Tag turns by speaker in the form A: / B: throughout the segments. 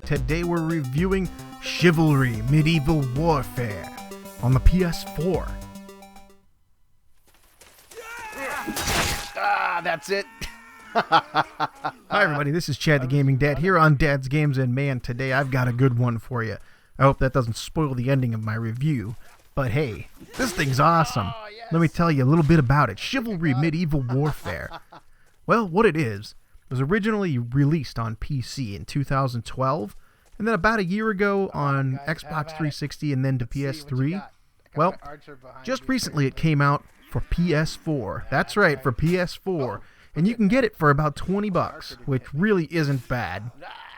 A: Today we're reviewing Chivalry Medieval Warfare on the PS4.
B: That's it.
A: Hi everybody, this is Chad the Gaming Dad here on Dad's Games, and man, today I've got a good one for you. I hope that doesn't spoil the ending of my review, but hey, this thing's awesome. Let me tell you a little bit about it. Chivalry Medieval Warfare. Well, what it is, was originally released on PC in 2012, and then about a year ago on Xbox 360 and then to PS3. Well, just recently it came out for PS4. That's right, for PS4. And you can get it for about 20 bucks, which really isn't bad.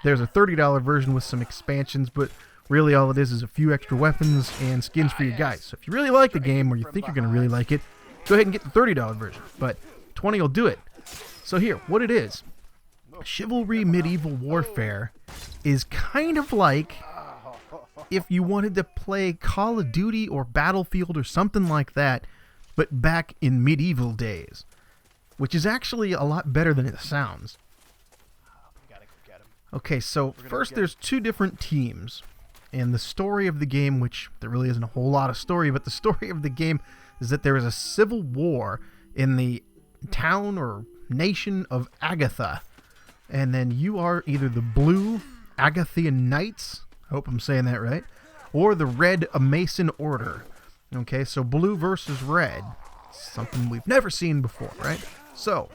A: There's a $30 version with some expansions, but really all it is a few extra weapons and skins for your guys. So if you really like the game, or you think you're going to really like it, go ahead and get the $30 version. But 20 will do it. So here, what it is. Chivalry Medieval Warfare is kind of like if you wanted to play Call of Duty or Battlefield or something like that, but back in medieval days, which is actually a lot better than it sounds. Okay, so first there's two different teams, and the story of the game, which there really isn't a whole lot of story, but the story of the game is that there is a civil war in the town or nation of Agatha, and then you are either the blue Agathian Knights, I hope I'm saying that right, or the red Mason Order. Okay, so blue versus red, something we've never seen before, right? So,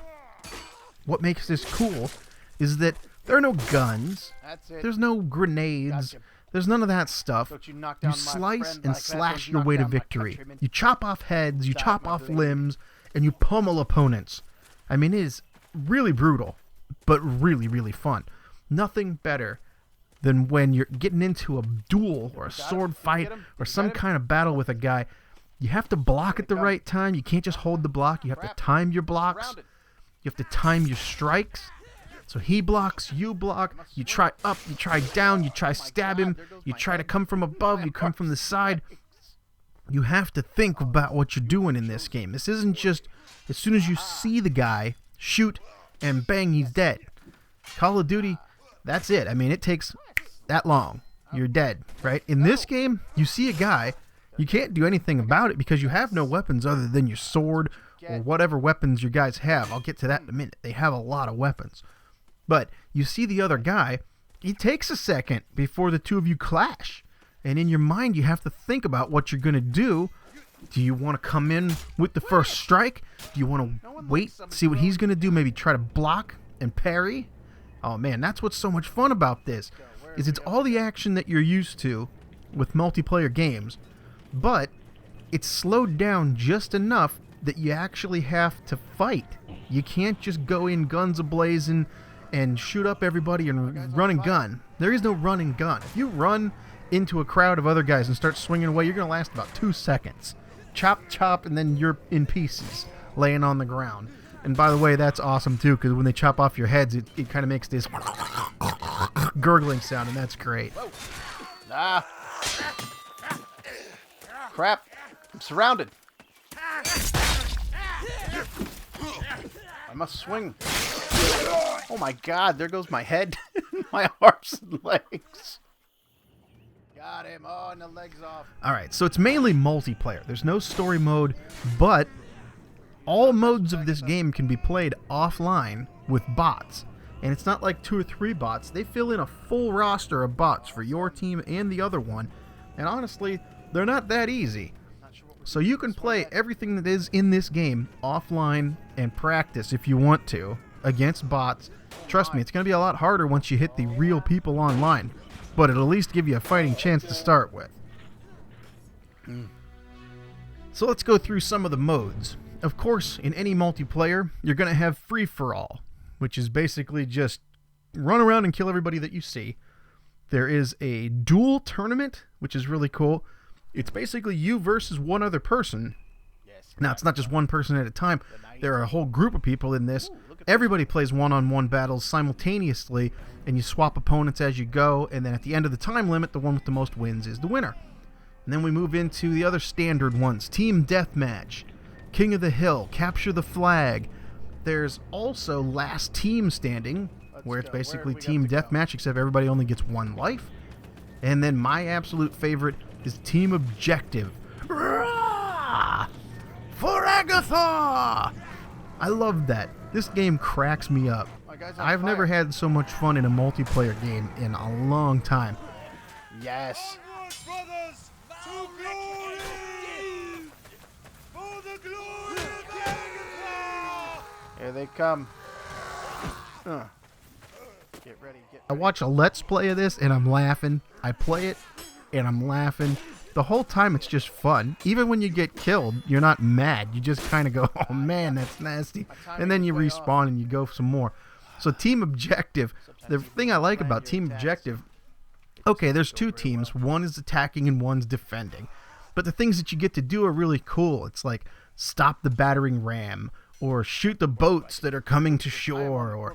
A: what makes this cool is that there are no guns, there's no grenades, there's none of that stuff. You slice and slash your way to victory. You chop off heads, you chop off limbs, and you pummel opponents. I mean, it is really brutal, but really, really fun. Nothing better than when you're getting into a duel or a sword fight or some kind of battle with a guy. You have to block at the right time. You can't just hold the block. You have to time your blocks. You have to time your strikes. So he blocks, you block, you try up, you try down, you try stab him, you try to come from above, you come from the side. You have to think about what you're doing in this game. This isn't just as soon as you see the guy, shoot, and bang, he's dead. Call of Duty, that's it. I mean, it takes that long. You're dead, right? In this game, you see a guy, you can't do anything about it because you have no weapons other than your sword or whatever weapons your guys have. I'll get to that in a minute. They have a lot of weapons. But you see the other guy, it takes a second before the two of you clash. And in your mind, you have to think about what you're going to do. Do you want to come in with the first strike? Do you want to wait, see what he's going to do, maybe try to block and parry? Oh man, that's what's so much fun about this, is it's all the action that you're used to with multiplayer games, but it's slowed down just enough that you actually have to fight. You can't just go in guns a-blazing and shoot up everybody and run and gun. There is no run and gun. If you run into a crowd of other guys and start swinging away, you're going to last about 2 seconds. Chop, chop, and then you're in pieces, laying on the ground. And by the way, that's awesome too, because when they chop off your heads, it kind of makes this gurgling sound, and that's great.
B: Ah. Crap. I'm surrounded. I must swing. Oh my god, there goes my head, my arms and legs. Got him. Oh, and the legs off.
A: Alright, so it's mainly multiplayer. There's no story mode, but all modes of this game can be played offline with bots. And it's not like 2 or 3 bots. They fill in a full roster of bots for your team and the other one. And honestly, they're not that easy. So you can play everything that is in this game offline and practice if you want to against bots. Trust me, it's going to be a lot harder once you hit the real people online, but it'll at least give you a fighting chance to start with. So let's go through some of the modes. Of course, in any multiplayer, you're going to have free-for-all, which is basically just run around and kill everybody that you see. There is a duel tournament, which is really cool. It's basically you versus one other person. Now, it's not just one person at a time. There are a whole group of people in this. Everybody plays one-on-one battles simultaneously, and you swap opponents as you go, and then at the end of the time limit, the one with the most wins is the winner. And then we move into the other standard ones. Team Deathmatch, King of the Hill, Capture the Flag. There's also Last Team Standing, where it's basically team deathmatch, except everybody only gets one life. And then my absolute favorite is Team Objective. Rah! For Agatha! I love that. This game cracks me up. I've never had so much fun in a multiplayer game in a long time.
B: Yes. Here they come. Get ready,
A: I watch a Let's Play of this and I'm laughing. I play it and I'm laughing. The whole time it's just fun. Even when you get killed, you're not mad. You just kind of go, oh man, that's nasty. And then you respawn and you go for some more. So Team Objective, the thing I like about Team Objective, okay, there's two teams. One is attacking and one's defending. But the things that you get to do are really cool. It's like stop the battering ram, or shoot the boats that are coming to shore, or,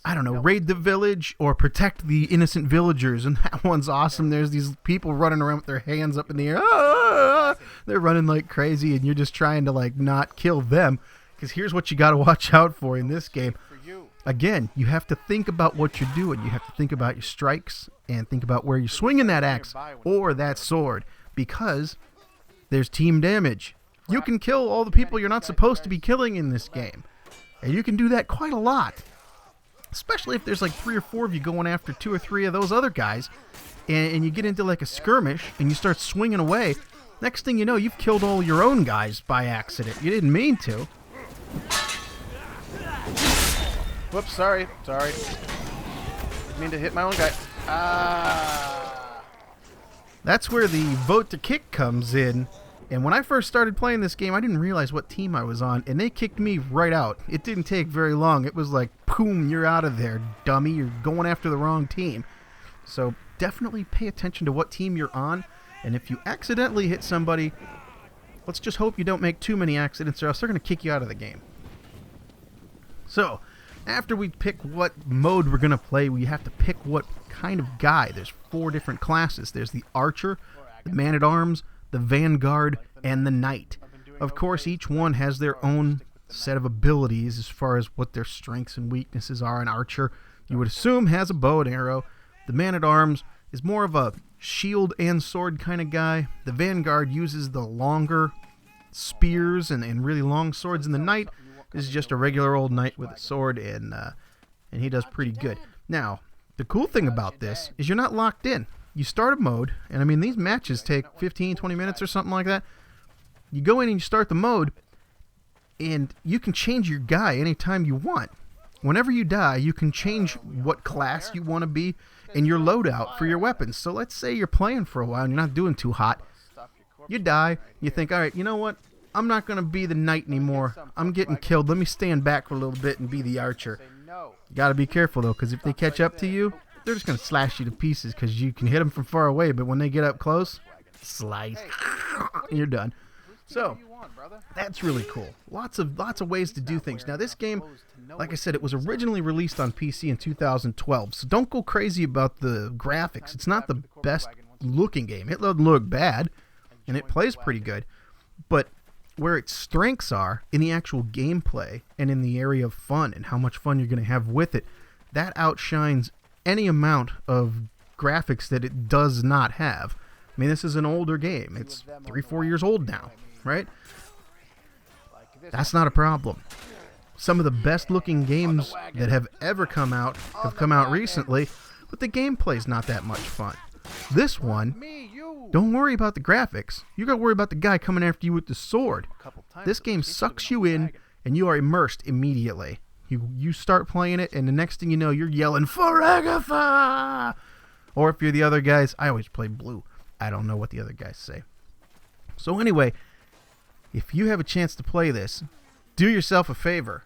A: I don't know, raid the village, or protect the innocent villagers. And that one's awesome. There's these people running around with their hands up in the air. Ah! They're running like crazy, and you're just trying to, like, not kill them. Because here's what you got to watch out for in this game. Again, you have to think about what you're doing. You have to think about your strikes, and think about where you're swinging that axe, or that sword. Because there's team damage. You can kill all the people you're not supposed to be killing in this game. And you can do that quite a lot. Especially if there's like 3 or 4 of you going after 2 or 3 of those other guys. And you get into like a skirmish and you start swinging away. Next thing you know, you've killed all your own guys by accident. You didn't mean to.
B: Whoops, sorry. Didn't mean to hit my own guy. Ah.
A: That's where the vote to kick comes in. And when I first started playing this game, I didn't realize what team I was on, and they kicked me right out. It didn't take very long. It was like, boom, you're out of there, dummy. You're going after the wrong team. So definitely pay attention to what team you're on, and if you accidentally hit somebody, let's just hope you don't make too many accidents, or else they're going to kick you out of the game. So, after we pick what mode we're going to play, we have to pick what kind of guy. There's 4 different classes. There's the Archer, the Man-at-Arms, the Vanguard, and the Knight. Of course, each one has their own set of abilities as far as what their strengths and weaknesses are. An Archer, you would assume, has a bow and arrow. The Man-at-Arms is more of a shield and sword kind of guy. The Vanguard uses the longer spears and really long swords. And the Knight is just a regular old knight with a sword, and he does pretty good. Now, the cool thing about this is you're not locked in. You start a mode, and I mean, these matches take 15, 20 minutes or something like that. You go in and you start the mode, and you can change your guy anytime you want. Whenever you die, you can change what class you want to be and your loadout for your weapons. So let's say you're playing for a while and you're not doing too hot. You die, you think, all right, you know what? I'm not going to be the knight anymore. I'm getting killed. Let me stand back for a little bit and be the archer. You got to be careful, though, because if they catch up to you, they're just going to slash you to pieces because you can hit them from far away, but when they get up close, slice, you're done. So, that's really cool. Lots of ways to do things. Now, this game, like I said, it was originally released on PC in 2012, so don't go crazy about the graphics. It's not the best looking game. It doesn't look bad, and it plays pretty good, but where its strengths are in the actual gameplay and in the area of fun and how much fun you're going to have with it, that outshines any amount of graphics that it does not have. I mean, this is an older game. It's 3-4 years old now, right? That's not a problem. Some of the best looking games that have ever come out have come out recently, but the gameplay's not that much fun. This one, don't worry about the graphics. You gotta worry about the guy coming after you with the sword. This game sucks you in, and you are immersed immediately. You start playing it, and the next thing you know, you're yelling, "For Agatha!" Or if you're the other guys, I always play blue. I don't know what the other guys say. So anyway, if you have a chance to play this, do yourself a favor.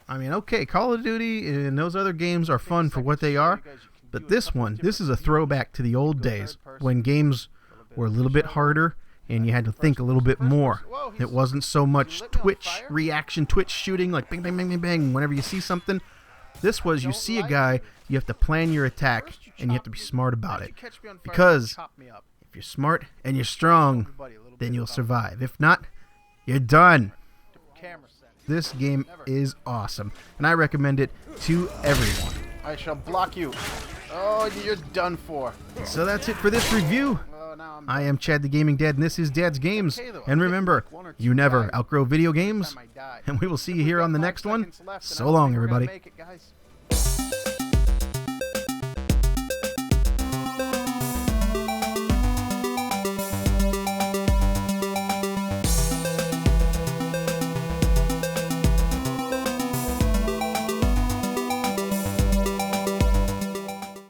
A: I mean, okay, Call of Duty and those other games are fun for what they are, but this is a throwback to the old days when games were a little bit harder and you had to think a little bit more. It wasn't so much Twitch reaction, Twitch shooting, like bang, bang, bang, bang, bang, whenever you see something. This was, you see a guy, you have to plan your attack, and you have to be smart about it. Because if you're smart and you're strong, then you'll survive. If not, you're done. This game is awesome, and I recommend it to everyone.
B: I shall block you. Oh, you're done for.
A: So that's it for this review.
B: Oh, now I'm
A: I am Chad the Gaming Dad, and this is Dad's Games.
B: okay, though.
A: And
B: I'm
A: remember,
B: getting like 1 or 2
A: you never
B: guys.
A: outgrow video games.
B: Time I die.
A: And we will see you
B: We've
A: here
B: got
A: on the
B: 5
A: next one.
B: seconds left, and I
A: So
B: don't
A: long,
B: think we're gonna
A: everybody.
B: make it, guys.